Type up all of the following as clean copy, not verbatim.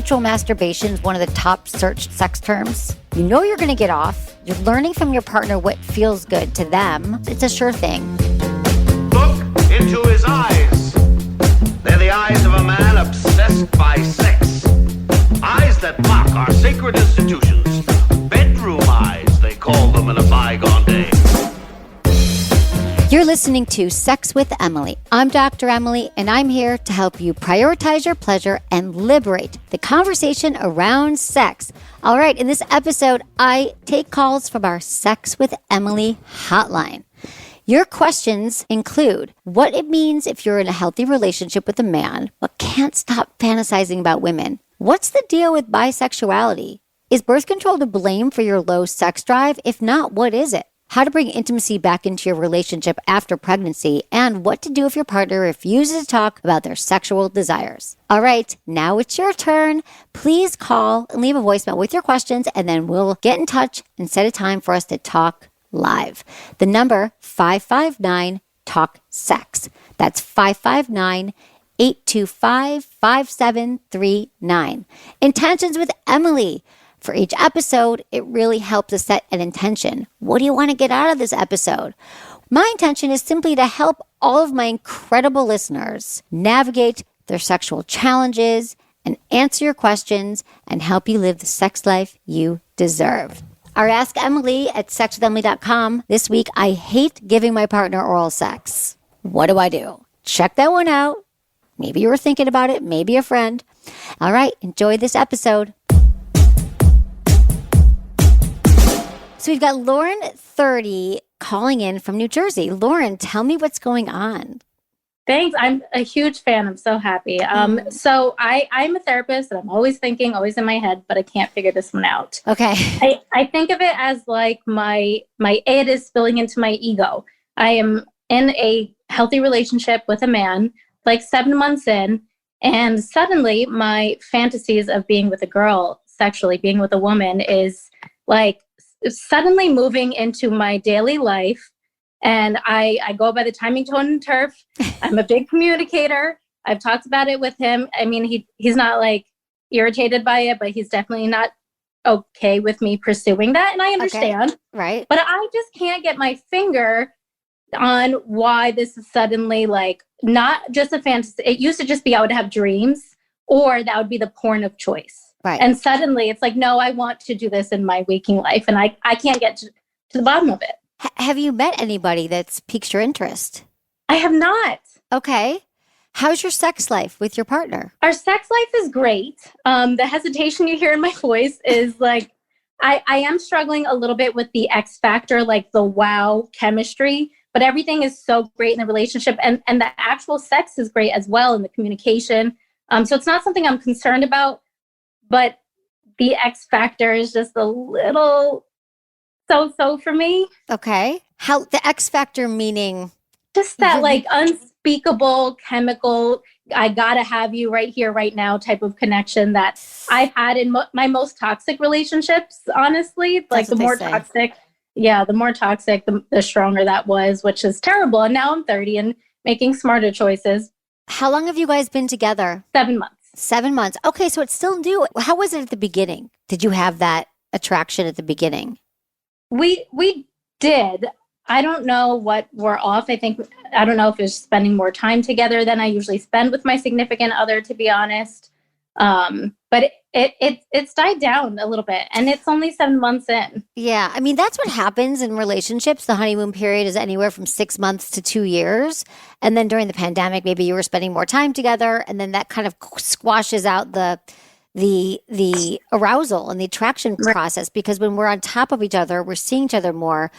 Virtual masturbation is one of the top searched sex terms. You know you're going to get off. You're learning from your partner what feels good to them. It's a sure thing. Look into his eyes. They're the eyes of a man obsessed by sex. Eyes that mock our sacred institutions. Bedroom eyes, they call them in a bygone day. You're listening to Sex with Emily. I'm Dr. Emily, and I'm here to help you prioritize your pleasure and liberate the conversation around sex. All right, in this episode, I take calls from our Sex with Emily hotline. Your questions include what it means if you're in a healthy relationship with a man but can't stop fantasizing about women. What's the deal with bisexuality? Is birth control to blame for your low sex drive? If not, what is it? How to bring intimacy back into your relationship after pregnancy, and what to do if your partner refuses to talk about their sexual desires. All right, now it's your turn. Please call and leave a voicemail with your questions, and then we'll get in touch and set a time for us to talk live. The number, 559-TALK-SEX. That's 559-825-5739. Intentions with Emily. For each episode, it really helps us set an intention. What do you want to get out of this episode? My intention is simply to help all of my incredible listeners navigate their sexual challenges and answer your questions and help you live the sex life you deserve. Our Ask Emily at sexwithemily.com. This week, I hate giving my partner oral sex. What do I do? Check that one out. Maybe you were thinking about it, maybe a friend. All right, enjoy this episode. So we've got Lauren, 30, calling in from New Jersey. Lauren, tell me what's going on. Thanks. I'm a huge fan. I'm so happy. So I'm a therapist, and I'm always thinking, always in my head, but I can't figure this one out. Okay. I think of it as like my id is spilling into my ego. I am in a healthy relationship with a man, like 7 months in, and suddenly my fantasies of being with a girl, sexually being with a woman, is like suddenly moving into my daily life. And I go by the timing, tone, and turf. I'm a big communicator. I've talked about it with him. I mean, he's not like irritated by it, but he's definitely not okay with me pursuing that. And I understand. Okay. Right. But I just can't get my finger on why this is suddenly like not just a fantasy. It used to just be I would have dreams, or that would be the porn of choice. Right. And suddenly it's like, no, I want to do this in my waking life. And I can't get to the bottom of it. Have you met anybody that's piqued your interest? I have not. Okay. How's your sex life with your partner? Our sex life is great. The hesitation you hear in my voice is like, I am struggling a little bit with the X factor, like the wow chemistry, but everything is so great in the relationship. And the actual sex is great as well, and the communication. So it's not something I'm concerned about. But the X factor is just a little so for me. Okay. How the X factor meaning? Just that like unspeakable chemical, I gotta have you right here, right now type of connection that I've had in my most toxic relationships, honestly. Like the more toxic, the stronger that was, which is terrible. And now I'm 30 and making smarter choices. How long have you guys been together? 7 months. 7 months. Okay, so it's still new. How was it at the beginning? Did you have that attraction at the beginning? We did. I don't know what we're off. I don't know if it's spending more time together than I usually spend with my significant other, to be honest. But it's died down a little bit, and it's only 7 months in. Yeah, I mean, that's what happens in relationships. The honeymoon period is anywhere from 6 months to 2 years. And then during the pandemic, maybe you were spending more time together, and then that kind of squashes out the arousal and the attraction process, because when we're on top of each other, we're seeing each other more.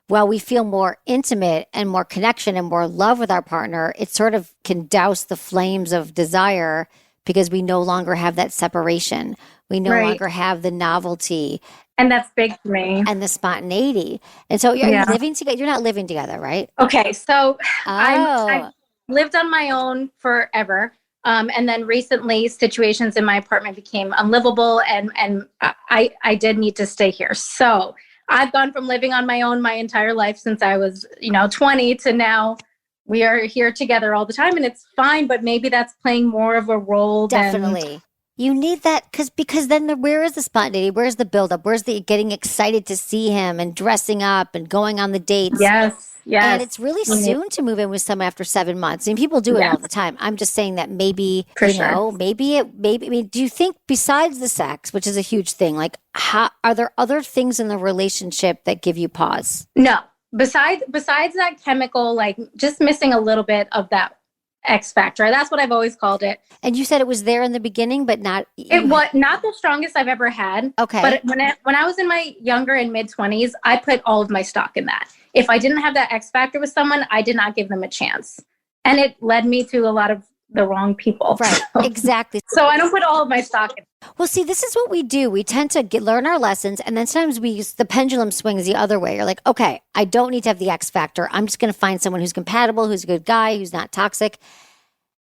While we feel more intimate and more connection and more love with our partner, it sort of can douse the flames of desire, because we no longer have that separation. We no longer have the novelty. And that's big for me. And the spontaneity. And so you're living together. You're not living together, right? Okay. So I've lived on my own forever. And then recently situations in my apartment became unlivable, and I did need to stay here. So I've gone from living on my own my entire life since I was, 20 to now we are here together all the time, and it's fine, but maybe that's playing more of a role Definitely. You need that because then where is the spontaneity? Where's the buildup? Where's the getting excited to see him and dressing up and going on the dates? Yes, And yes. it's really You need- soon to move in with someone after 7 months. And people do it all Yes, the time. I'm just saying that maybe, for sure. maybe, I mean, do you think besides the sex, which is a huge thing, like are there other things in the relationship that give you pause? No, besides that chemical, like just missing a little bit of that X factor. That's what I've always called it. And you said it was there in the beginning, but not. It was not the strongest I've ever had. Okay. But when I was in my younger and mid 20s, I put all of my stock in that. If I didn't have that X factor with someone, I did not give them a chance. And it led me to a lot of the wrong people. Right. Exactly. So I don't put all of my stock in. Well, see, this is what we do. We tend to learn our lessons, and then sometimes the pendulum swings the other way. You're like, okay, I don't need to have the X factor. I'm just going to find someone who's compatible, who's a good guy, who's not toxic.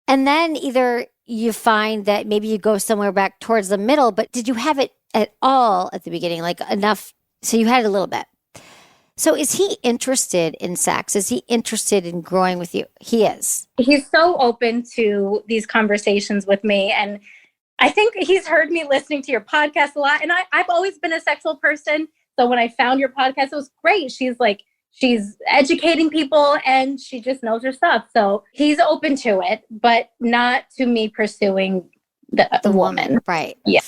And then either you find that maybe you go somewhere back towards the middle, but did you have it at all at the beginning? Like enough? So you had it a little bit. So is he interested in sex? Is he interested in growing with you? He is. He's so open to these conversations with me. And I think he's heard me listening to your podcast a lot. And I've always been a sexual person. So when I found your podcast, it was great. She's educating people and she just knows her stuff. So he's open to it, but not to me pursuing the woman. Right. Yeah.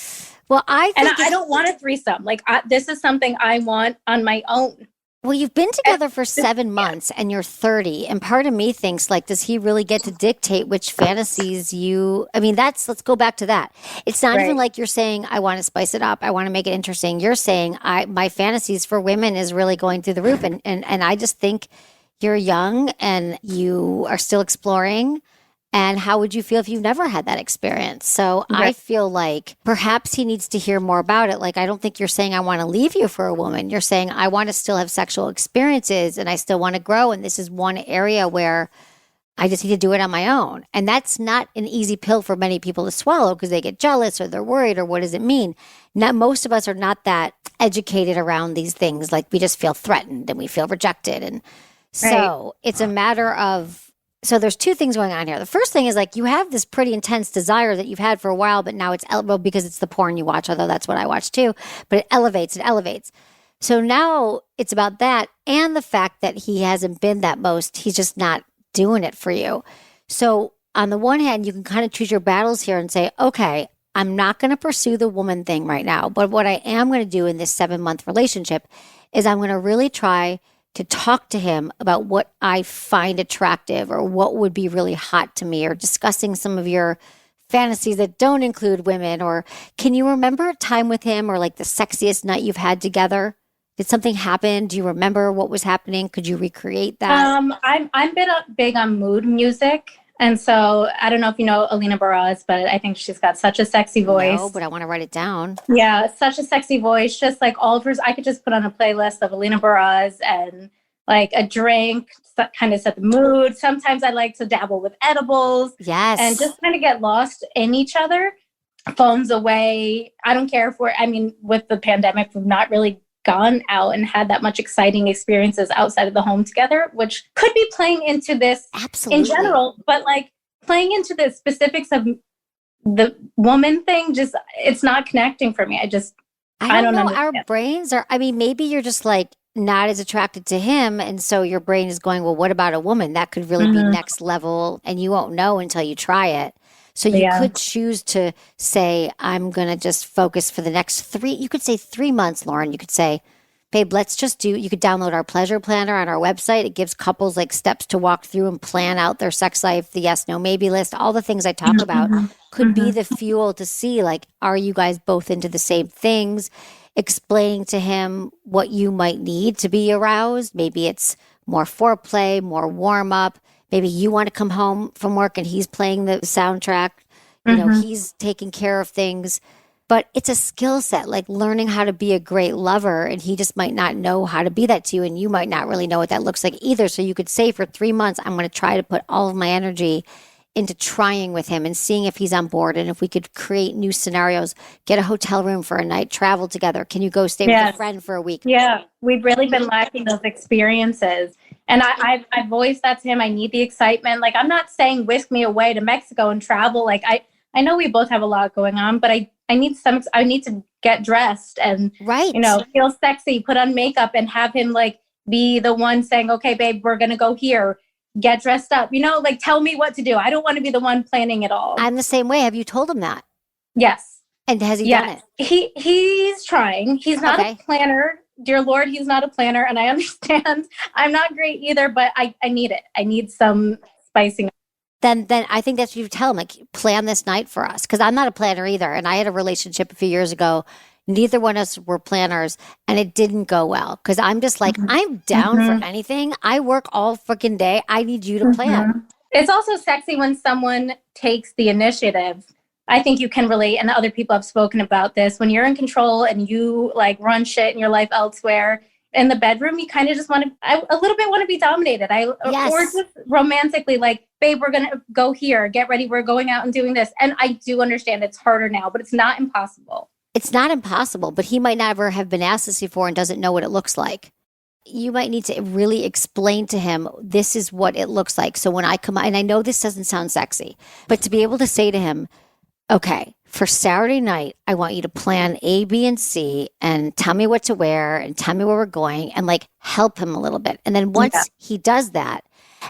Well, I don't want a threesome. Like this is something I want on my own. Well, you've been together for 7 months and you're 30. And part of me thinks, like, does he really get to dictate which fantasies let's go back to that. It's not even like you're saying, I want to spice it up. I want to make it interesting. You're saying my fantasies for women is really going through the roof. And I just think you're young and you are still exploring. And how would you feel if you've never had that experience? So I feel like perhaps he needs to hear more about it. Like, I don't think you're saying I want to leave you for a woman. You're saying I want to still have sexual experiences and I still want to grow. And this is one area where I just need to do it on my own. And that's not an easy pill for many people to swallow because they get jealous or they're worried or what does it mean? Not most of us are not that educated around these things. Like we just feel threatened and we feel rejected. And so it's a matter of, so there's two things going on here. The first thing is like you have this pretty intense desire that you've had for a while, but now it's because it's the porn you watch, although that's what I watch too, but it elevates. So now it's about that and the fact that he hasn't been that most, he's just not doing it for you. So on the one hand, you can kind of choose your battles here and say, okay, I'm not going to pursue the woman thing right now, but what I am going to do in this 7-month relationship is I'm going to really try to talk to him about what I find attractive or what would be really hot to me or discussing some of your fantasies that don't include women. Or can you remember a time with him or like the sexiest night you've had together? Did something happen? Do you remember what was happening? Could you recreate that? I'm big on mood music. And so I don't know if you know Alina Baraz, but I think she's got such a sexy voice. No, but I want to write it down. Yeah, such a sexy voice. Just like all of hers, I could just put on a playlist of Alina Baraz and like a drink, kind of set the mood. Sometimes I like to dabble with edibles. Yes. And just kind of get lost in each other. Phones away. I don't care with the pandemic, we've not really gone out and had that much exciting experiences outside of the home together, which could be playing into this in general, but like playing into the specifics of the woman thing, just it's not connecting for me. I don't know. Our brains are, maybe you're just like not as attracted to him. And so your brain is going, well, what about a woman? That could really be next level. And you won't know until you try it. So you could choose to say, I'm going to just focus for the next you could say 3 months, Lauren. You could say, babe, you could download our pleasure planner on our website. It gives couples like steps to walk through and plan out their sex life, the yes, no, maybe list, all the things I talk about could be the fuel to see, like, are you guys both into the same things? Explaining to him what you might need to be aroused. Maybe it's more foreplay, more warm up. Maybe you want to come home from work and he's playing the soundtrack. You know, he's taking care of things. But it's a skill set, like learning how to be a great lover. And he just might not know how to be that to you. And you might not really know what that looks like either. So you could say for 3 months, I'm going to try to put all of my energy into trying with him and seeing if he's on board. And if we could create new scenarios, get a hotel room for a night, travel together. Can you go stay with a friend for a week? Yeah, we've really been lacking those experiences. And I've voiced that to him. I need the excitement. Like, I'm not saying whisk me away to Mexico and travel. Like, I know we both have a lot going on, but I need to get dressed and, Right. Feel sexy, put on makeup, and have him like be the one saying, okay, babe, we're going to go here, get dressed up, like tell me what to do. I don't want to be the one planning it all. I'm the same way. Have you told him that? Yes. And has he done it? He's trying. He's not a planner. Dear Lord, he's not a planner. And I understand I'm not great either, but I need it. I need some spicing. Then I think that's what you tell him, like, plan this night for us. Because I'm not a planner either. And I had a relationship a few years ago. Neither one of us were planners, and it didn't go well. Because I'm just like, I'm down for anything. I work all freaking day. I need you to plan. It's also sexy when someone takes the initiative. I think you can relate, and other people have spoken about this. When you're in control and you like run shit in your life elsewhere, in the bedroom, you kind of just want to, a little bit want to be dominated. Or just romantically, like, babe, we're going to go here, get ready, we're going out and doing this. And I do understand it's harder now, but it's not impossible. It's not impossible, but he might never have been asked this before and doesn't know what it looks like. You might need to really explain to him, this is what it looks like. So when I come, and I know this doesn't sound sexy, but to be able to say to him, okay, for Saturday night, I want you to plan A, B, and C and tell me what to wear and tell me where we're going and like help him a little bit. And then once he does that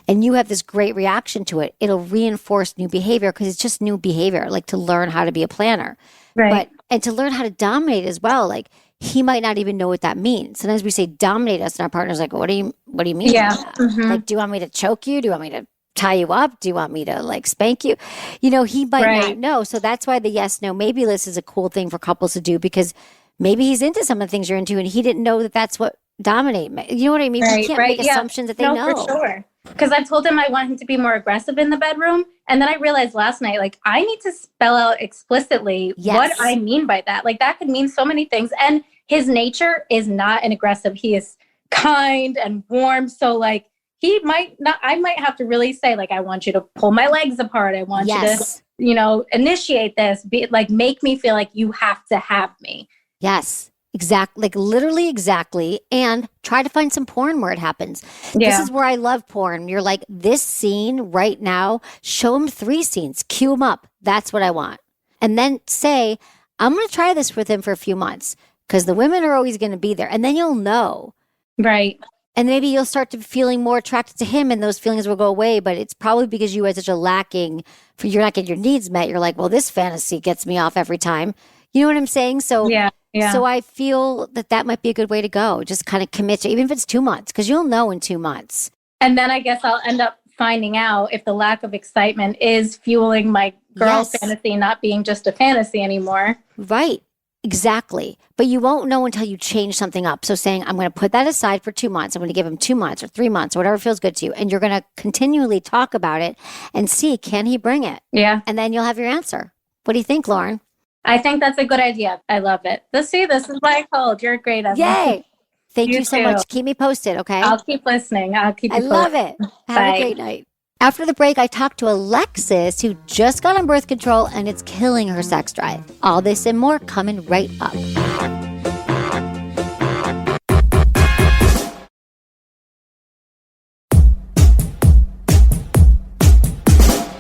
and you have this great reaction to it, it'll reinforce new behavior because it's just new behavior, like to learn how to be a planner. Right. And to learn how to dominate as well. Like he might not even know what that means. Sometimes we say dominate us and our partner's like, what do you mean? Yeah. Like, do you want me to choke you? Do you want me to tie you up? Do you want me to like spank you? He might not know. So that's why the yes, no, maybe list is a cool thing for couples to do because maybe he's into some of the things you're into and he didn't know that that's what dominate. You know what I mean? Right, we can't make assumptions that they know. For sure. Because I told him I want him to be more aggressive in the bedroom. And then I realized last night, like, I need to spell out explicitly what I mean by that. Like, that could mean so many things. And his nature is not an aggressive. He is kind and warm. So, like, he might not, I might have to really say, like, I want you to pull my legs apart. I want you to, initiate this, make me feel like you have to have me. Yes. Exactly, like literally exactly. And try to find some porn where it happens. Yeah. This is where I love porn. You're like, this scene right now, show him 3 scenes, cue him up. That's what I want. And then say, I'm going to try this with him for a few months because the women are always going to be there. And then you'll know. Right. And maybe you'll start to feeling more attracted to him and those feelings will go away. But it's probably because you had such a you're not getting your needs met. You're like, well, this fantasy gets me off every time. You know what I'm saying? So yeah. So I feel that might be a good way to go. Just kind of commit to, even if it's 2 months, because you'll know in 2 months. And then I guess I'll end up finding out if the lack of excitement is fueling my girl fantasy, not being just a fantasy anymore. Right. Exactly. But you won't know until you change something up. So saying, I'm going to put that aside for 2 months. I'm going to give him 2 months or 3 months or whatever feels good to you. And you're going to continually talk about it and see, can he bring it? Yeah. And then you'll have your answer. What do you think, Lauren? I think that's a good idea. I love it. This is why I called. You're great. Yay. Thank you so much. Keep me posted, okay? I'll keep listening. I love it. Have a great night. After the break, I talked to Alexis, who just got on birth control, and it's killing her sex drive. All this and more coming right up.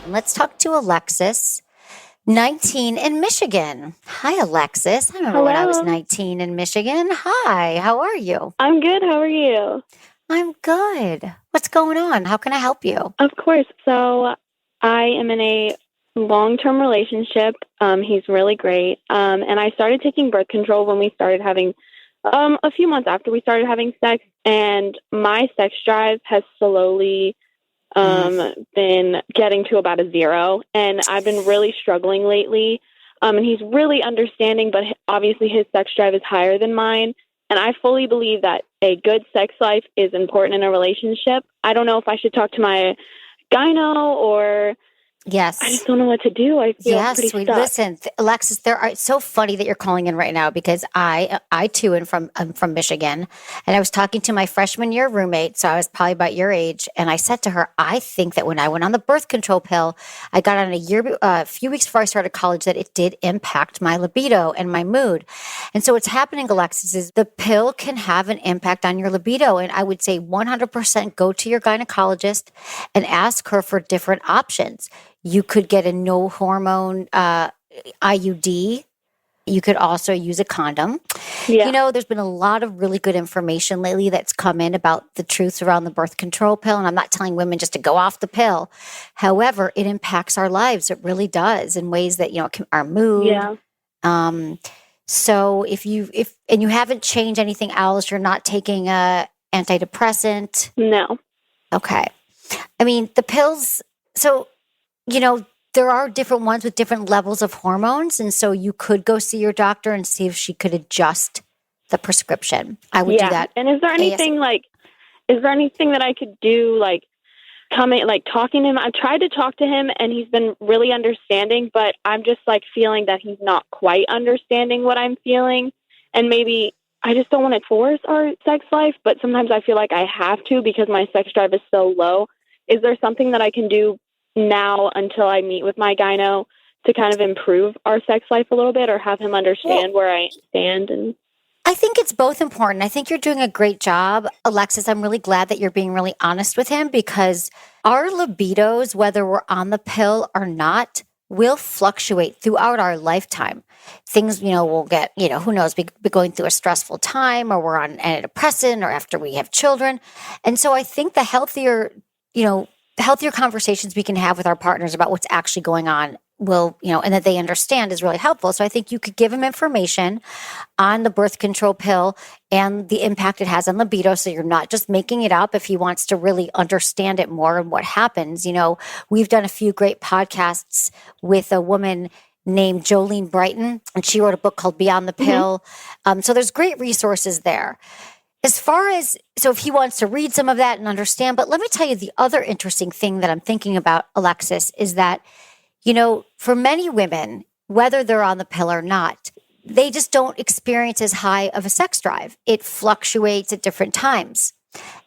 Let's talk to Alexis. 19 in Michigan. Hi, Alexis. I remember when I was 19 in Michigan. Hi, how are you? I'm good. How are you? I'm good. What's going on? How can I help you? Of course. So I am in a long-term relationship. He's really great. And I started taking birth control when we started having, a few months after we started having sex. And my sex drive has slowly been getting to about a 0. And I've been really struggling lately. And he's really understanding, but obviously his sex drive is higher than mine. And I fully believe that a good sex life is important in a relationship. I don't know if I should talk to my gyno or... Yes. I just don't know what to do. I feel pretty stuck. Listen, Alexis, it's so funny that you're calling in right now because I too am from Michigan, and I was talking to my freshman year roommate, so I was probably about your age, and I said to her, I think that when I went on the birth control pill, I got on a few weeks before I started college, that it did impact my libido and my mood. And so what's happening, Alexis, is the pill can have an impact on your libido, and I would say 100% go to your gynecologist and ask her for different options. You could get a no hormone IUD. You could also use a condom. Yeah. You know, there's been a lot of really good information lately that's come in about the truths around the birth control pill. And I'm not telling women just to go off the pill. However, it impacts our lives. It really does in ways that, our mood. Yeah. So if you haven't changed anything else, you're not taking a antidepressant. No. Okay. I mean, the pills, so, there are different ones with different levels of hormones. And so you could go see your doctor and see if she could adjust the prescription. I would do that. And is there anything that I could do, talking to him? I've tried to talk to him and he's been really understanding, but I'm just feeling that he's not quite understanding what I'm feeling. And maybe I just don't want to force our sex life, but sometimes I feel like I have to because my sex drive is so low. Is there something that I can do now until I meet with my gyno to kind of improve our sex life a little bit or have him understand where I stand? And I think it's both important. I think you're doing a great job, Alexis. I'm really glad that you're being really honest with him because our libidos, whether we're on the pill or not, will fluctuate throughout our lifetime. Things, we'll get, who knows, be going through a stressful time or we're on antidepressant or after we have children. And so I think the healthier conversations we can have with our partners about what's actually going on will, and that they understand is really helpful. So I think you could give him information on the birth control pill and the impact it has on libido. So you're not just making it up if he wants to really understand it more and what happens. We've done a few great podcasts with a woman named Jolene Brighton, and she wrote a book called Beyond the Pill. So there's great resources there. As far as, so if he wants to read some of that and understand, but let me tell you the other interesting thing that I'm thinking about, Alexis, is that, for many women, whether they're on the pill or not, they just don't experience as high of a sex drive. It fluctuates at different times.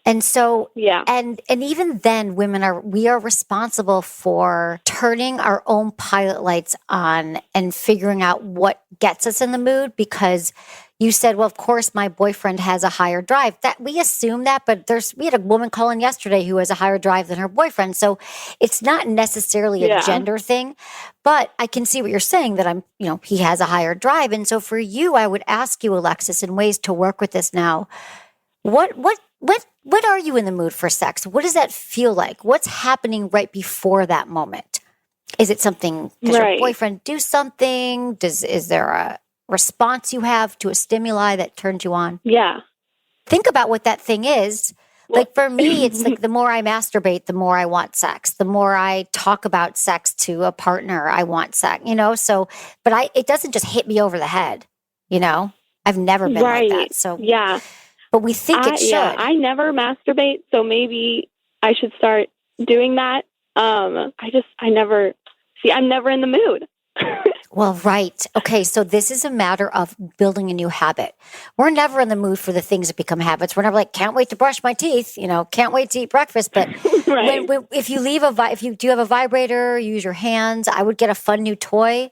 And so, and even then we are responsible for turning our own pilot lights on and figuring out what gets us in the mood because you said, well, of course, my boyfriend has a higher drive. That we assume that, but we had a woman call in yesterday who has a higher drive than her boyfriend. So it's not necessarily a gender thing, but I can see what you're saying that he has a higher drive. And so for you, I would ask you, Alexis, in ways to work with this now. What are you in the mood for sex? What does that feel like? What's happening right before that moment? Is it something, does your boyfriend do something? Is there a response you have to a stimuli that turns you on? Yeah. Think about what that thing is. Like for me, it's like the more I masturbate, the more I want sex. The more I talk about sex to a partner, I want sex, so, but it doesn't just hit me over the head, I've never been like that. So, but we think it should. Yeah, I never masturbate. So maybe I should start doing that. I'm never in the mood. Well, right. Okay. So this is a matter of building a new habit. We're never in the mood for the things that become habits. We're never like, can't wait to brush my teeth, can't wait to eat breakfast. But if you do have a vibrator, use your hands, I would get a fun new toy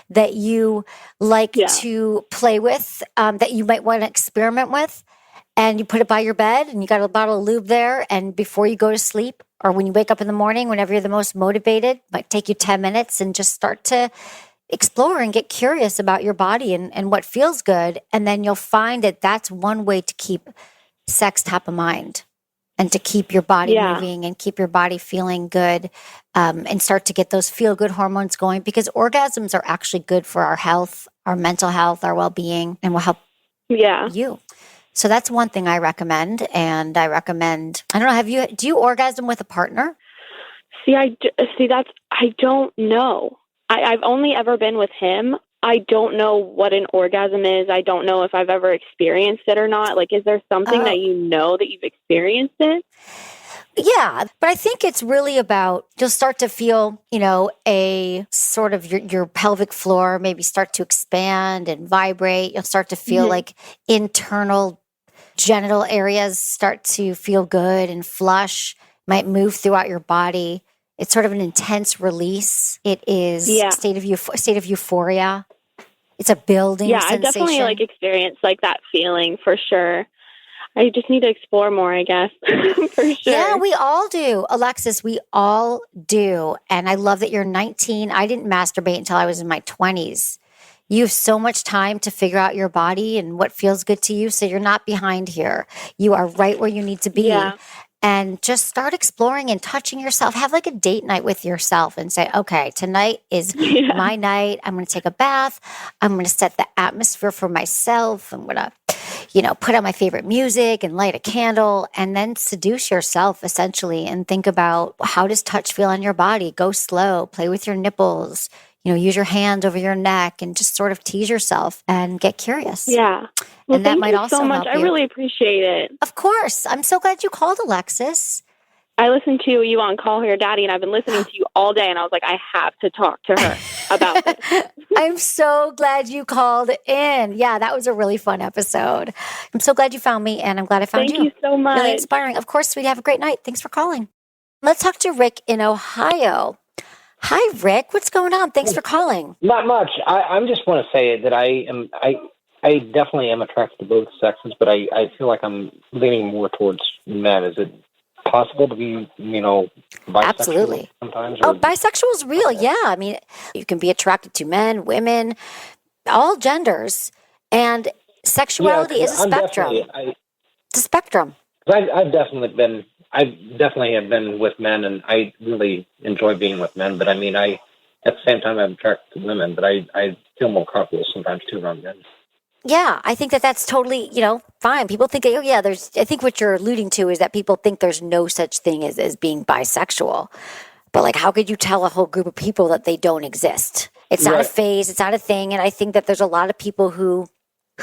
that you like to play with, that you might want to experiment with. And you put it by your bed and you got a bottle of lube there. And before you go to sleep or when you wake up in the morning, whenever you're the most motivated, it might take you 10 minutes and just start to explore and get curious about your body and what feels good. And then you'll find that that's one way to keep sex top of mind and to keep your body moving and keep your body feeling good, and start to get those feel good hormones going because orgasms are actually good for our health, our mental health, our well-being, and will help you. So that's one thing I recommend. And I don't know, do you orgasm with a partner? I don't know. I've only ever been with him. I don't know what an orgasm is. I don't know if I've ever experienced it or not. Like, is there something that that you've experienced it? Yeah, but I think it's really about, you'll start to feel, a sort of your pelvic floor maybe start to expand and vibrate. You'll start to feel like internal genital areas start to feel good and flush, might move throughout your body. It's sort of an intense release. It is a state of euphoria. It's a building sensation. I definitely experienced that feeling for sure. I just need to explore more, I guess, for sure. Yeah, we all do. Alexis, we all do. And I love that you're 19. I didn't masturbate until I was in my 20s. You have so much time to figure out your body and what feels good to you. So you're not behind here. You are right where you need to be. Yeah. And just start exploring and touching yourself. Have like a date night with yourself and say, okay, tonight is my night. I'm going to take a bath. I'm going to set the atmosphere for myself. I'm going to, put on my favorite music and light a candle and then seduce yourself essentially and think about, how does touch feel on your body? Go slow, play with your nipples, use your hand over your neck and just sort of tease yourself and get curious. Yeah. Well, and that might also so much. help I you. really appreciate it. Of course. I'm so glad you called, Alexis. I listened to you on Call Her Daddy, and I've been listening to you all day, and I was like, I have to talk to her about this. I'm so glad you called in. Yeah, that was a really fun episode. I'm so glad you found me, and I'm glad I found you. Thank you so much. Really inspiring. Of course, sweetie. Have a great night. Thanks for calling. Let's talk to Rick in Ohio. Hi, Rick. What's going on? Thanks for calling. Not much. I just want to say that I definitely am attracted to both sexes, but I feel like I'm leaning more towards men. Is it possible to be, bisexual Absolutely. sometimes? Oh, bisexual is real. Okay. Yeah. I mean, you can be attracted to men, women, all genders. And sexuality is a spectrum. It's a spectrum. I've definitely have been with men, and I really enjoy being with men. But I mean, at the same time, I'm attracted to women, but I feel more comfortable sometimes too around men. Yeah, I think that's totally, fine. People think, I think what you're alluding to is that people think there's no such thing as being bisexual. But like, how could you tell a whole group of people that they don't exist? It's not a phase. It's not a thing. And I think that there's a lot of people who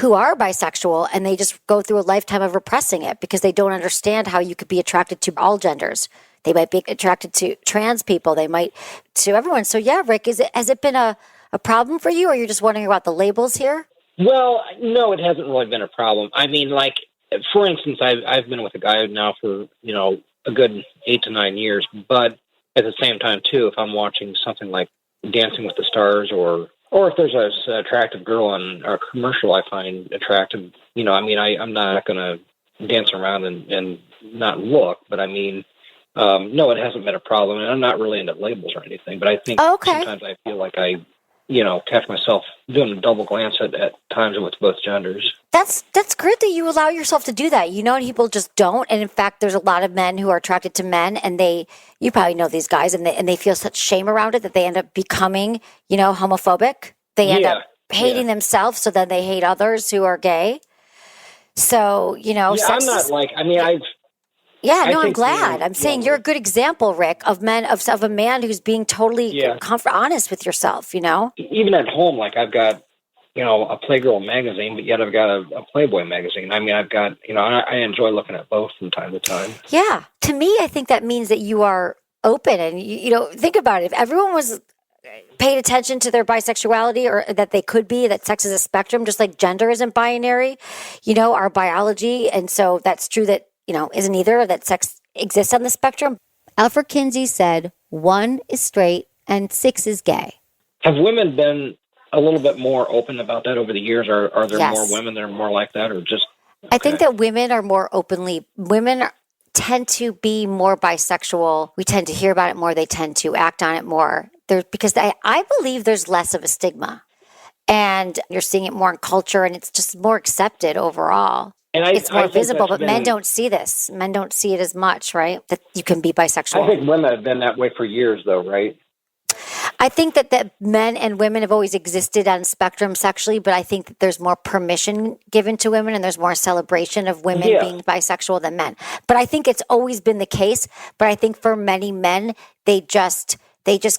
are bisexual and they just go through a lifetime of repressing it because they don't understand how you could be attracted to all genders. They might be attracted to trans people. They might to everyone. So yeah, Rick, has it been a problem for you, or you're just wondering about the labels here? Well, no, it hasn't really been a problem. I mean, like, for instance, I've been with a guy now for, a good 8 to 9 years, but at the same time, too, if I'm watching something like Dancing with the Stars or if there's an attractive girl on a commercial I find attractive, I'm not going to dance around and not look, but I mean, no, it hasn't been a problem, and I'm not really into labels or anything, but I think sometimes I feel like I catch myself doing a double glance at times with both genders. That's great that you allow yourself to do that. People just don't. And in fact, there's a lot of men who are attracted to men, and you probably know these guys, and they feel such shame around it that they end up becoming, homophobic. They end up hating themselves, so then they hate others who are gay. So, I'm not like, I'm glad. I'm saying you're a good example, Rick, of a man who's being totally honest with yourself, Even at home, like I've got, a Playgirl magazine, but yet I've got a Playboy magazine. I mean, I've got, I enjoy looking at both from time to time. Yeah. To me, I think that means that you are open and, think about it. If everyone was paid attention to their bisexuality, or that they could be, that sex is a spectrum, just like gender isn't binary, our biology. And so that's true that, isn't either, that sex exists on the spectrum. Alfred Kinsey said 1 is straight and 6 is gay. Have women been a little bit more open about that over the years? Are there more women that are more like that, or just... Okay. I think that women tend to be more bisexual. We tend to hear about it more. They tend to act on it more. Because I believe there's less of a stigma. And you're seeing it more in culture, and it's just more accepted overall. And it's more visible, but men don't see this. Men don't see it as much, right? That you can be bisexual. I think women have been that way for years, though, right? I think that men and women have always existed on spectrum sexually, but I think that there's more permission given to women and there's more celebration of women being bisexual than men. But I think it's always been the case. But I think for many men, they just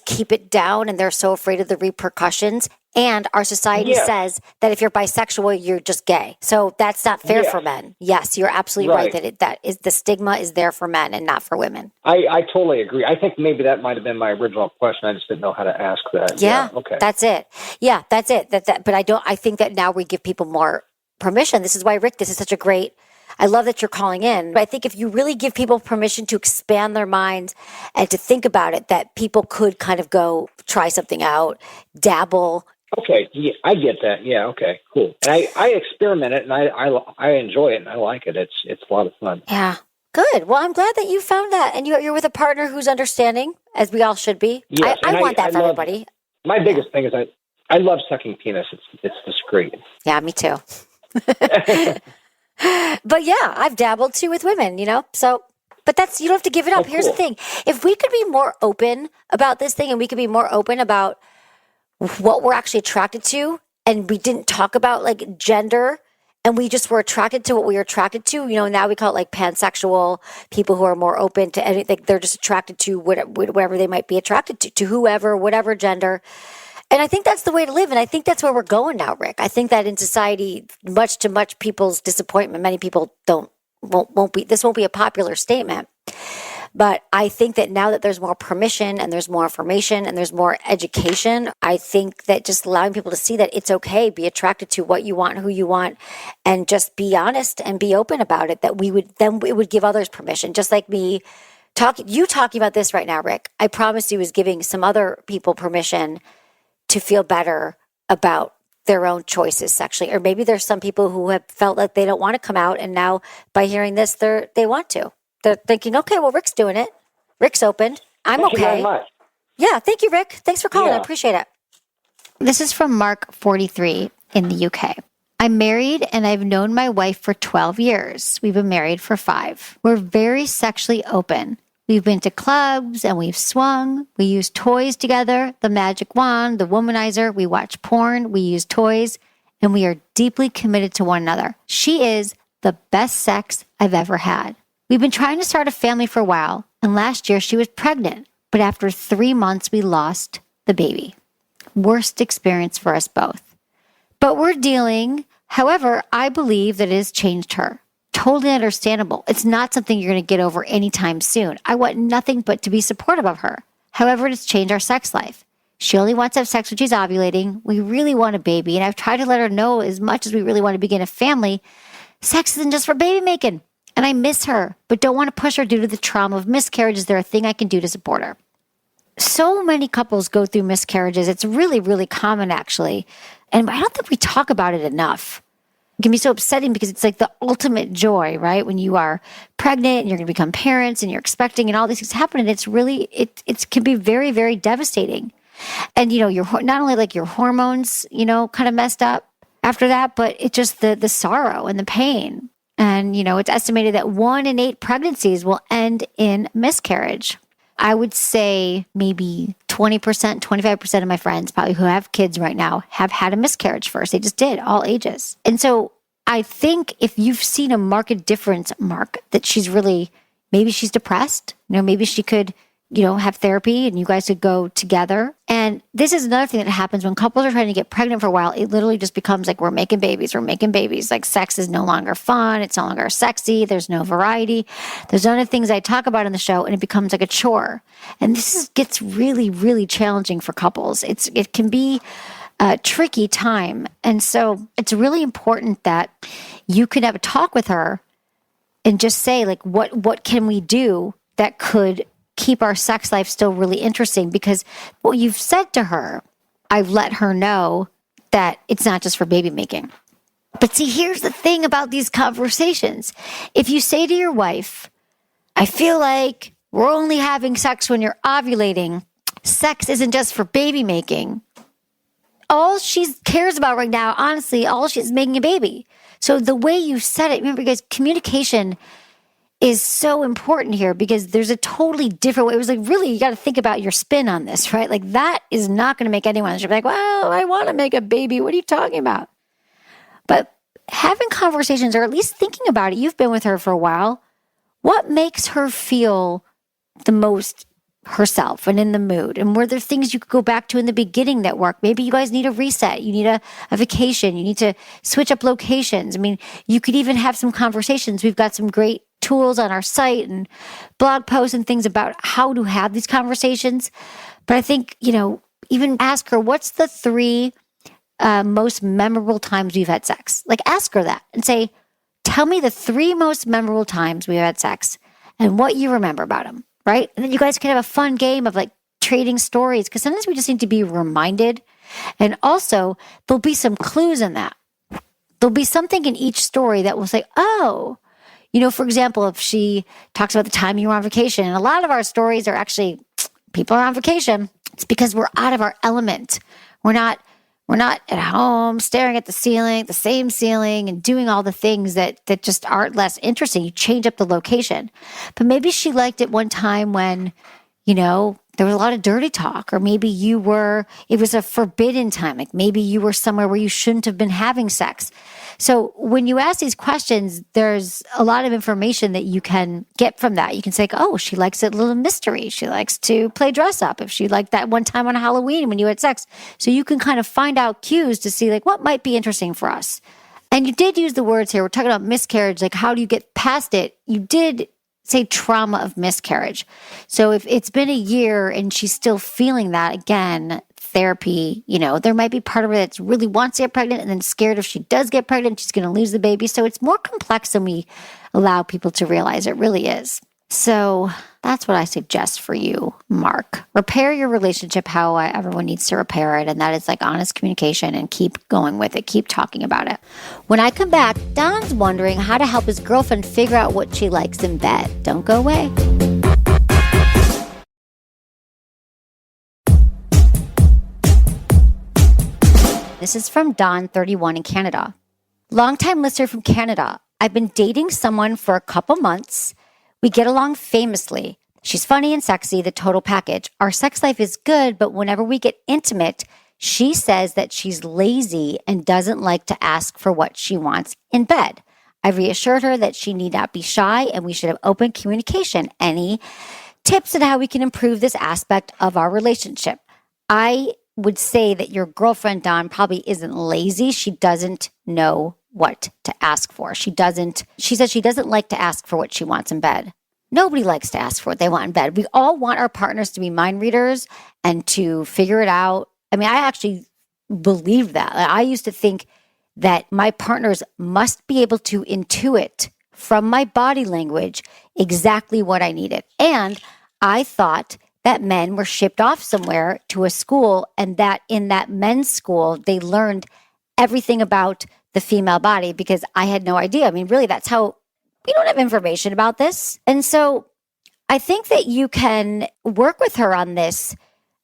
keep it down and they're so afraid of the repercussions. And our society says that if you're bisexual, you're just gay. So that's not fair for men. Yes, you're absolutely right that is the stigma is there for men and not for women. I totally agree. I think maybe that might have been my original question. I just didn't know how to ask that. Yeah, okay. That's it. Yeah, that's it. But I think that now we give people more permission. This is why, Rick, this is such a great... I love that you're calling in. But I think if you really give people permission to expand their minds and to think about it, that people could kind of go try something out, dabble, Okay, yeah, I get that. Yeah, okay, cool. And I experiment it, and I enjoy it, and I like it. It's a lot of fun. Yeah. Good. Well, I'm glad that you found that, and you're with a partner who's understanding, as we all should be. Yes, I and want that for love, everybody. My biggest thing is I love sucking penis. It's discreet. Yeah, me too. But yeah, I've dabbled too with women, So, but you don't have to give it up. Oh, Here's the cool. thing. If we could be more open about this thing and we could be more open about what we're actually attracted to, and we didn't talk about like gender, and we just were attracted to what we were attracted to, now we call it like pansexual, people who are more open to anything. They're just attracted to whatever they might be attracted to whoever, whatever gender. And I think that's the way to live. And I think that's where we're going now, Rick. I think that in society, much to much people's disappointment, many people this won't be a popular statement. But I think that now that there's more permission and there's more information and there's more education, I think that just allowing people to see that it's okay, be attracted to what you want, who you want, and just be honest and be open about it, that it would give others permission. Just like me talking about this right now, Rick, I promise you is giving some other people permission to feel better about their own choices sexually. Or maybe there's some people who have felt like they don't want to come out, and now by hearing this, they want to. They're thinking, okay, well, Rick's doing it. Rick's opened. I'm Thank okay. you very much. Yeah, thank you, Rick. Thanks for calling. Yeah. I appreciate it. This is from Mark, 43, in the UK. I'm married and I've known my wife for 12 years. We've been married for 5. We're very sexually open. We've been to clubs and we've swung. We use toys together, the magic wand, the womanizer. We watch porn. We use toys, and we are deeply committed to one another. She is the best sex I've ever had. We've been trying to start a family for a while, and last year she was pregnant, but after 3 months we lost the baby. Worst experience for us both. But we're dealing. However, I believe that it has changed her. Totally understandable. It's not something you're going to get over anytime soon. I want nothing but to be supportive of her. However, it's changed our sex life. She only wants to have sex when she's ovulating. We really want a baby, and I've tried to let her know, as much as we really want to begin a family, sex isn't just for baby making. And I miss her, but don't want to push her due to the trauma of miscarriage. Is there a thing I can do to support her? So many couples go through miscarriages. It's really, really common, actually. And I don't think we talk about it enough. It can be so upsetting because it's like the ultimate joy, right? When you are pregnant and you're going to become parents and you're expecting and all these things happen. And it's really, it can be very, very devastating. And, you're not only like your hormones, kind of messed up after that, but it's just the sorrow and the pain. And, it's estimated that 1 in 8 pregnancies will end in miscarriage. I would say maybe 20%, 25% of my friends probably who have kids right now have had a miscarriage first. They just did, all ages. And so I think if you've seen a marked difference, Mark, that maybe she's depressed, maybe she could, have therapy and you guys could go together. And this is another thing that happens when couples are trying to get pregnant for a while. It literally just becomes like, we're making babies. Like sex is no longer fun. It's no longer sexy. There's no variety. There's other things I talk about in the show, and it becomes like a chore. And gets really, really challenging for couples. It can be a tricky time. And so it's really important that you can have a talk with her and just say, like, what can we do that could keep our sex life still really interesting? Because what you've said to her, I've let her know that it's not just for baby making. But see, here's the thing about these conversations. If you say to your wife, I feel like we're only having sex when you're ovulating, sex isn't just for baby making, all she cares about right now, honestly, all she's making a baby. So the way you said it, remember, guys, communication is so important here, because there's a totally different way. It was like, really, you got to think about your spin on this, right? Like, that is not going to make anyone be like, well, I want to make a baby. What are you talking about? But having conversations, or at least thinking about it, you've been with her for a while. What makes her feel the most herself and in the mood? And were there things you could go back to in the beginning that work? Maybe you guys need a reset. You need a vacation. You need to switch up locations. I mean, you could even have some conversations. We've got some great tools on our site and blog posts and things about how to have these conversations. But I think, even ask her, what's the 3 most memorable times we've had sex? Like, ask her that and say, tell me the 3 most memorable times we've had sex and what you remember about them, right? And then you guys can have a fun game of like trading stories, because sometimes we just need to be reminded. And also, there'll be some clues in that. There'll be something in each story that will say, oh, for example, if she talks about the time you were on vacation, and a lot of our stories are actually people are on vacation. It's because we're out of our element. We're not at home staring at the same ceiling and doing all the things that just aren't less interesting. You change up the location. But maybe she liked it one time when, there was a lot of dirty talk, or maybe it was a forbidden time. Like maybe you were somewhere where you shouldn't have been having sex. So when you ask these questions, there's a lot of information that you can get from that. You can say, oh, she likes a little mystery. She likes to play dress up. If she liked that one time on Halloween when you had sex. So you can kind of find out cues to see like what might be interesting for us. And you did use the words here. We're talking about miscarriage. Like how do you get past it? You did say trauma of miscarriage. So if it's been a year and she's still feeling that, again, therapy, there might be part of her that really wants to get pregnant and then scared if she does get pregnant, she's going to lose the baby. So it's more complex than we allow people to realize. It really is. So that's what I suggest for you, Mark. Repair your relationship how everyone needs to repair it. And that is like honest communication and keep going with it. Keep talking about it. When I come back, Don's wondering how to help his girlfriend figure out what she likes in bed. Don't go away. This is from Don, 31 in Canada. Longtime listener from Canada. I've been dating someone for a couple months. We get along famously. She's funny and sexy, the total package. Our sex life is good, but whenever we get intimate, she says that she's lazy and doesn't like to ask for what she wants in bed. I've reassured her that she need not be shy and we should have open communication. Any tips on how we can improve this aspect of our relationship? I would say that your girlfriend, Don, probably isn't lazy. She doesn't know what to ask for. She says she doesn't like to ask for what she wants in bed. Nobody likes to ask for what they want in bed. We all want our partners to be mind readers and to figure it out. I mean, I actually believe that. I used to think that my partners must be able to intuit from my body language exactly what I needed. And I thought that men were shipped off somewhere to a school and that in that men's school, they learned everything about the female body because I had no idea. I mean, really, that's how we don't have information about this. And so I think that you can work with her on this,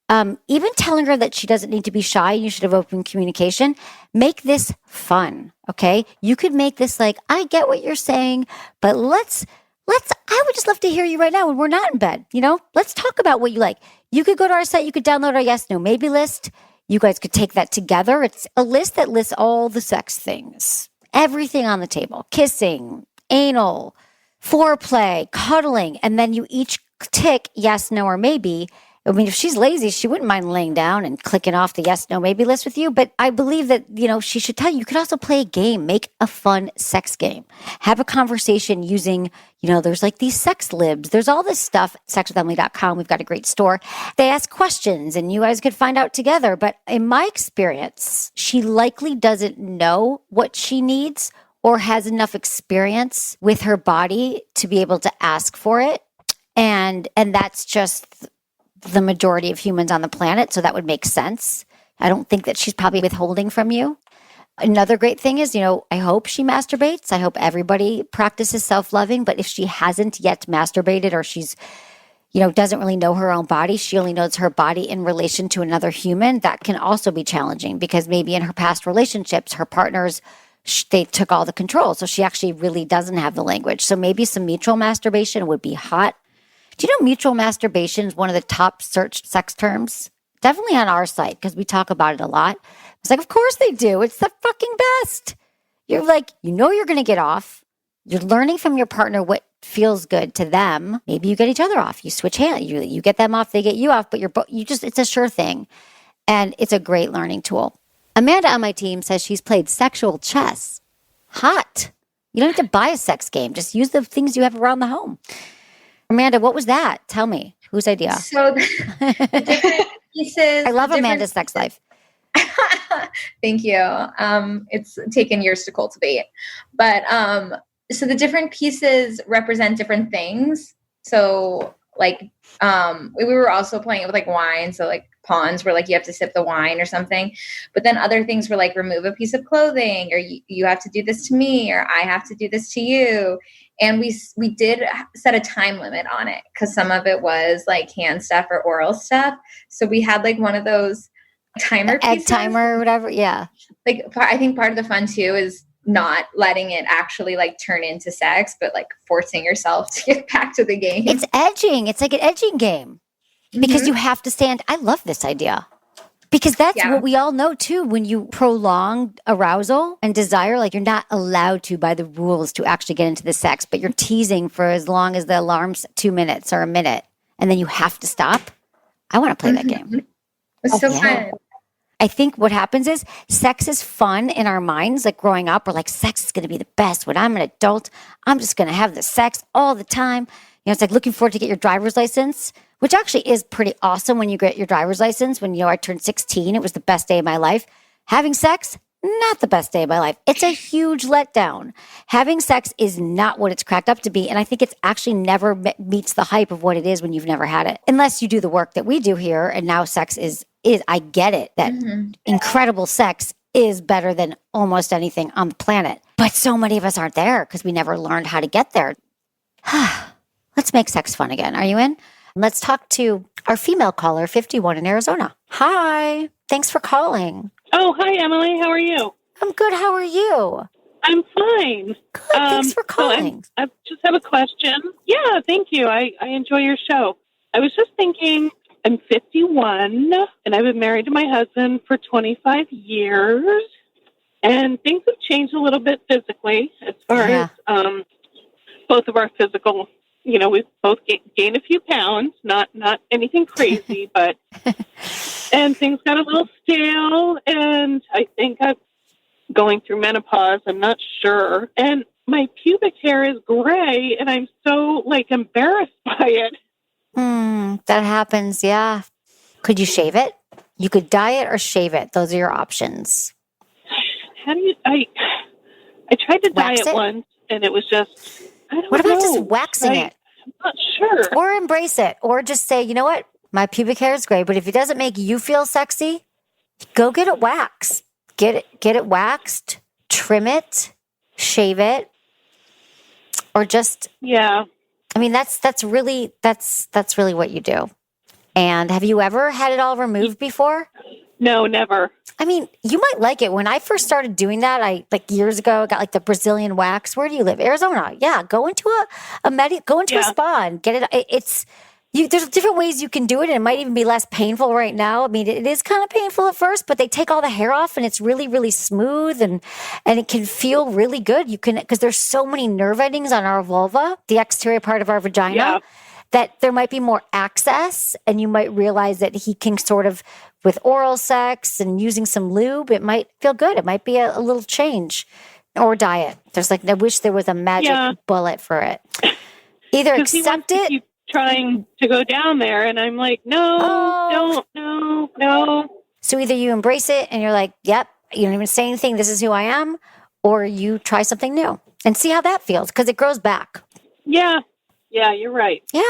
even telling her that she doesn't need to be shy. You should have open communication. Make this fun, okay? You could make this like, I get what you're saying, but I would just love to hear you right now when we're not in bed, Let's talk about what you like. You could go to our site. You could download our yes, no, maybe list. You guys could take that together. It's a list that lists all the sex things, everything on the table, kissing, anal, foreplay, cuddling, and then you each tick yes, no, or maybe. I mean, if she's lazy, she wouldn't mind laying down and clicking off the yes, no, maybe list with you. But I believe that, she should tell you, you could also play a game, make a fun sex game, have a conversation using, there's like these sex libs. There's all this stuff, sexwithemily.com. We've got a great store. They ask questions and you guys could find out together. But in my experience, she likely doesn't know what she needs or has enough experience with her body to be able to ask for it. And that's just the majority of humans on the planet. So that would make sense. I don't think that she's probably withholding from you. Another great thing is, I hope she masturbates. I hope everybody practices self-loving. But if she hasn't yet masturbated or she's, doesn't really know her own body, she only knows her body in relation to another human, that can also be challenging because maybe in her past relationships, her partners, they took all the control. So she actually really doesn't have the language. So maybe some mutual masturbation would be hot. Do you know mutual masturbation is one of the top searched sex terms? Definitely on our site because we talk about it a lot. It's like, of course they do. It's the fucking best. You're like, you're going to get off. You're learning from your partner what feels good to them. Maybe you get each other off. You switch hands. You get them off, they get you off, but it's a sure thing. And it's a great learning tool. Amanda on my team says she's played sexual chess. Hot. You don't have to buy a sex game. Just use the things you have around the home. Amanda, what was that? Tell me. Whose idea? So the different pieces. I love Amanda's sex life. Thank you. It's taken years to cultivate. But so the different pieces represent different things. So Like, we were also playing it with like wine. So like pawns where like you have to sip the wine or something. But then other things were like remove a piece of clothing, or you have to do this to me, or I have to do this to you. And we did set a time limit on it because some of it was like hand stuff or oral stuff. So we had like one of those timer egg pieces. timer or whatever. Yeah. Like I think part of the fun too is not letting it actually like turn into sex, but like forcing yourself to get back to the game. It's edging. It's like an edging game because you have to stand. I love this idea because that's what we all know too. When you prolong arousal and desire, like you're not allowed to by the rules to actually get into the sex, but you're teasing for as long as the alarm's 2 minutes or a minute, and then you have to stop. I want to play that game. It's so fun. I think what happens is sex is fun in our minds. Like growing up, we're like, sex is going to be the best. When I'm an adult, I'm just going to have the sex all the time. You know, it's like looking forward to get your driver's license, which actually is pretty awesome when you get your driver's license. When, I turned 16, it was the best day of my life. Having sex, not the best day of my life. It's a huge letdown. Having sex is not what it's cracked up to be. And I think it's actually never meets the hype of what it is when you've never had it. Unless you do the work that we do here. And now sex is I get it that incredible sex is better than almost anything on the planet. But so many of us aren't there because we never learned how to get there. Let's make sex fun again. Are you in? Let's talk to our female caller, 51 in Arizona. Hi. Thanks for calling. Oh, hi, Emily. How are you? I'm good. How are you? I'm fine. Good. Thanks for calling. I just have a question. Yeah, thank you. I enjoy your show. I was just thinking, I'm 51, and I've been married to my husband for 25 years, and things have changed a little bit physically as far as both of our physical, we've both gained a few pounds, not anything crazy, but, and things got a little stale, and I think I'm going through menopause. I'm not sure. And my pubic hair is gray, and I'm so, embarrassed by it. That happens, yeah. Could you shave it? You could dye it or shave it. Those are your options. How do you... I tried to dye it once, and it was just... I don't know. What about just waxing it? I'm not sure. Or embrace it. Or just say, you know what? My pubic hair is gray, but if it doesn't make you feel sexy, go get it waxed. Get it waxed, trim it, shave it, or just... Yeah. I mean, that's really what you do. And have you ever had it all removed before? No, never. I mean, you might like it. When I first started doing that, years ago, I got the Brazilian wax. Where do you live? Arizona. Yeah. Go into a spa and get it. There's different ways you can do it, and it might even be less painful right now. I mean, it is kind of painful at first, but they take all the hair off, and it's really, really smooth, and it can feel really good. Because there's so many nerve endings on our vulva, the exterior part of our vagina, that there might be more access, and you might realize that he can sort of, with oral sex and using some lube, it might feel good. It might be a little change. Or diet. There's I wish there was a magic bullet for it. Either accept it. Trying to go down there, and I'm like, no. So either you embrace it and you're like, yep, you don't even say anything, this is who I am, or you try something new and see how that feels, because it grows back. Yeah, you're right. Yeah,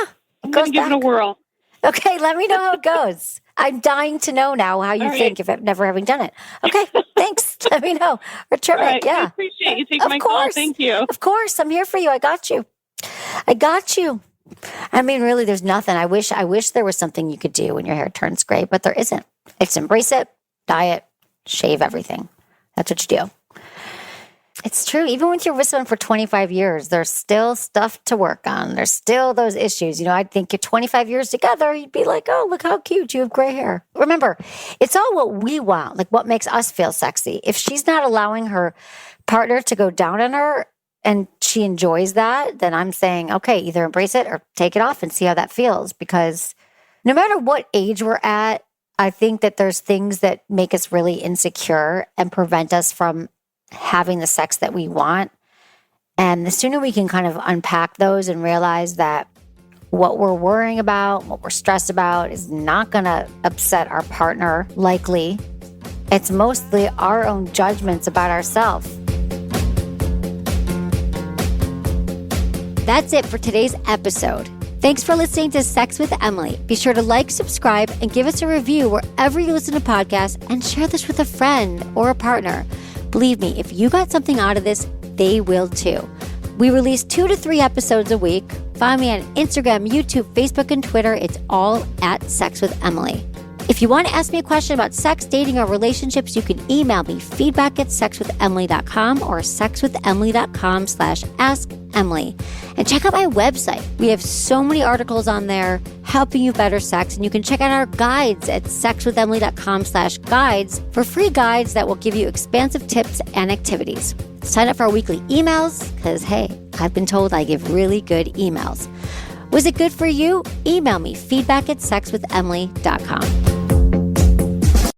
I'm going to give it a whirl. Okay, let me know how it goes. I'm dying to know now how you think if I've never having done it. Okay, thanks. Let me know. Or trim it. Yeah. I appreciate you taking my call. Thank you. Of course, I'm here for you. I got you. I mean, really, there's nothing. I wish there was something you could do when your hair turns gray, but there isn't. It's embrace it, dye it, shave everything. That's what you do. It's true. Even with your husband for 25 years, there's still stuff to work on. There's still those issues. I'd think you're 25 years together, you'd be like, oh, look how cute. You have gray hair. Remember, it's all what we want, what makes us feel sexy. If she's not allowing her partner to go down on her, and she enjoys that, then I'm saying, okay, either embrace it or take it off and see how that feels. Because no matter what age we're at, I think that there's things that make us really insecure and prevent us from having the sex that we want. And the sooner we can kind of unpack those and realize that what we're worrying about, what we're stressed about is not going to upset our partner, likely. It's mostly our own judgments about ourselves. That's it for today's episode. Thanks for listening to Sex with Emily. Be sure to like, subscribe, and give us a review wherever you listen to podcasts, and share this with a friend or a partner. Believe me, if you got something out of this, they will too. We release 2 to 3 episodes a week. Find me on Instagram, YouTube, Facebook, and Twitter. It's all at Sex with Emily. If you want to ask me a question about sex, dating, or relationships, you can email me feedback@sexwithemily.com or sexwithemily.com/askemily. And check out my website. We have so many articles on there helping you better sex. And you can check out our guides at sexwithemily.com/guides for free guides that will give you expansive tips and activities. Sign up for our weekly emails because, hey, I've been told I give really good emails. Was it good for you? Email me feedback@sexwithemily.com.